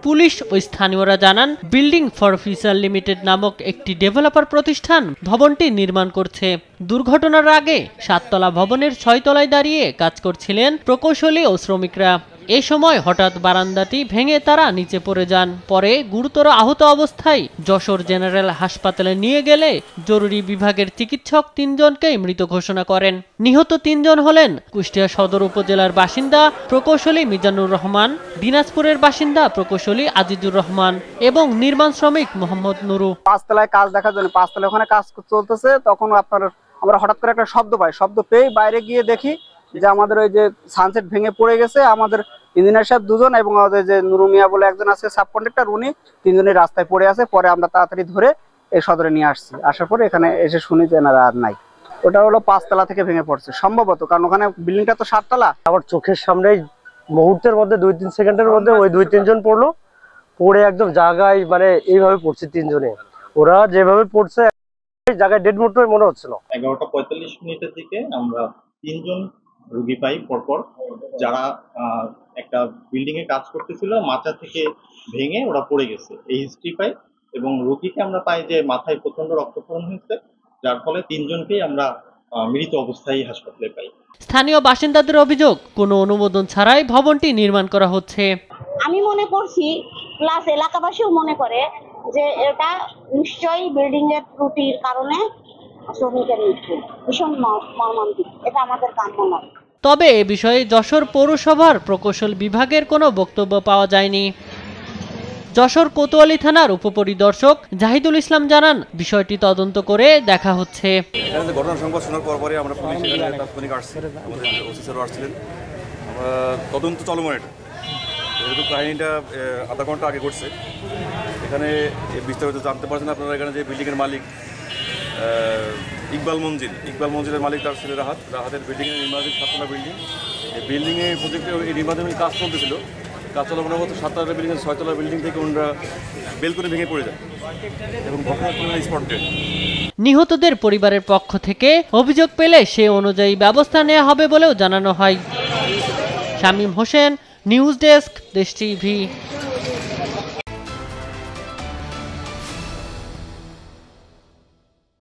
Police ও স্থানীয়রা জানান, building for future limited নামক একটি ডেভেলপার প্রতিষ্ঠান ভবনটি নির্মাণ করছে। দুর্ঘটনার আগে 7 তলা ভবনের 6 তলায় দাঁড়িয়ে কাজ করছিলেন প্রকৌশলী ও শ্রমিকরা। এ সময় হঠাৎ বারান্দাটি ভেঙে তারা নিচে পড়ে যান। পরে গুরুতর আহত অবস্থায় যশোর জেনারেল হাসপাতালে নিয়ে গেলে জরুরি বিভাগের চিকিৎসক 3 জনকেই মৃত ঘোষণা করেন। নিহত 3 জন হলেন কুষ্টিয়া সদর উপজেলার বাসিন্দা প্রকৌশলী মিজানুর রহমান, দিনাজপুরের বাসিন্দা প্রকৌশলী আজিজুর রহমান এবং নির্মাণ শ্রমিক মোহাম্মদ নুরু। 5 তলায় কাজ দেখার জন্য 5 তলায় ওখানে কাজ চলতেছে, তখন আমরা হঠাৎ করে একটা শব্দ পাই। শব্দ পেয়ে বাইরে গিয়ে দেখি যে আমাদের ওই যে সানসেট ভেঙে পড়ে গেছে। আমাদের ইঞ্জিনিয়ার সাহেব 2 জন এবং আমাদের যে নুরু মিয়া বলে একজন আছে সাব কন্ট্রাক্টর, উনি 3 জনই রাস্তায় পড়ে আছে। পরে আমরা তাড়াতাড়ি ধরে এই সদরে নিয়ে আসছি। আসার পরে এখানে এসে শুনি যে এনারা আর নাই। ওটা হলো 5 তলা থেকে ভেঙে পড়ছে সম্ভবত, কারণ ওখানে বিল্ডিংটা তো 7 তলা। আমার চোখের সামনেই মুহূর্তের মধ্যে 2-3 সেকেন্ডের মধ্যে ওই 2-3 জন পড়লো, পড়ে একদম জায়গায় মানে এইভাবে পড়ছে 3 জনে। ওরা যেভাবে পড়ছে জায়গায় ডেড মোট মনে হচ্ছিল। 11:45 দিকে আমরা 3 জন রোগী পাই পরপর, যারা একটা বিল্ডিং এ কাজ করতেছিল, মাথা থেকে ভেঙে ওরা পড়ে গেছে এই হিস্ট্রি পাই। এবং রোগীকে আমরা পাই যে মাথায় প্রচন্ড রক্তক্ষরণ হয়েছে, যার ফলে 3 জনকেই আমরা মৃত অবস্থায় হাসপাতালে পাই। স্থানীয় বাসিন্দাদের অভিযোগ, কোনো অনুমোদন ছাড়াই ভবনটি নির্মাণ করা হচ্ছে। আমি মনে করছি, প্লাস এলাকাবাসীও মনে করে যে এটা নিশ্চয়ই বিল্ডিং এর ত্রুটির কারণে শ্রমিকের মৃত্যু। ভীষণ মর্মান্তিক, এটা আমাদের কাম্য নয়। তবে এ বিষয়ে যশোর পৌরসভার প্রকৌশল বিভাগের কোনো বক্তব্য পাওয়া যায়নি। যশোর কোতোয়ালি থানার উপপরিদর্শক জাহিদুল ইসলাম জানান, বিষয়টি তদন্ত করে দেখা হচ্ছে। ঘটনার সংবাদ শোনার পরে আমরা পুলিশ এখানে তাৎক্ষণিক আসছি, আমাদের ওসি স্যারও আসছিলেন। তদন্ত চলমান। যেহেতু কাহিনীটা আধা ঘন্টা আগে ঘটছে, এখানে বিস্তারিত জানতে পারছেন আপনারা। এখানে যে বিল্ডিংয়ের মালিক ইকবাল মঞ্জিলের মালিক, তার ছেলে রাহাতের বিল্ডিংয়ের নির্মাণাধীন 7 তলা বিল্ডিং। এই বিল্ডিংয়ে প্রজেক্টে এই নির্মাণাধীন কাজ চলতেছিল। কাজ চলার মতো 7 তলা বিল্ডিং 6 তলা বিল্ডিং থেকে ওনারা বেলকনি ভেঙে পড়ে যায় এবং ঘটনাস্থলে স্পট ডেড। নিহতদের পরিবারের পক্ষ থেকে অভিযোগ পেলে সে অনুযায়ী ব্যবস্থা নেওয়া হবে বলেও জানানো হয়। শামীম হোসেন, নিউজ ডেস্ক, দেশ টিভি।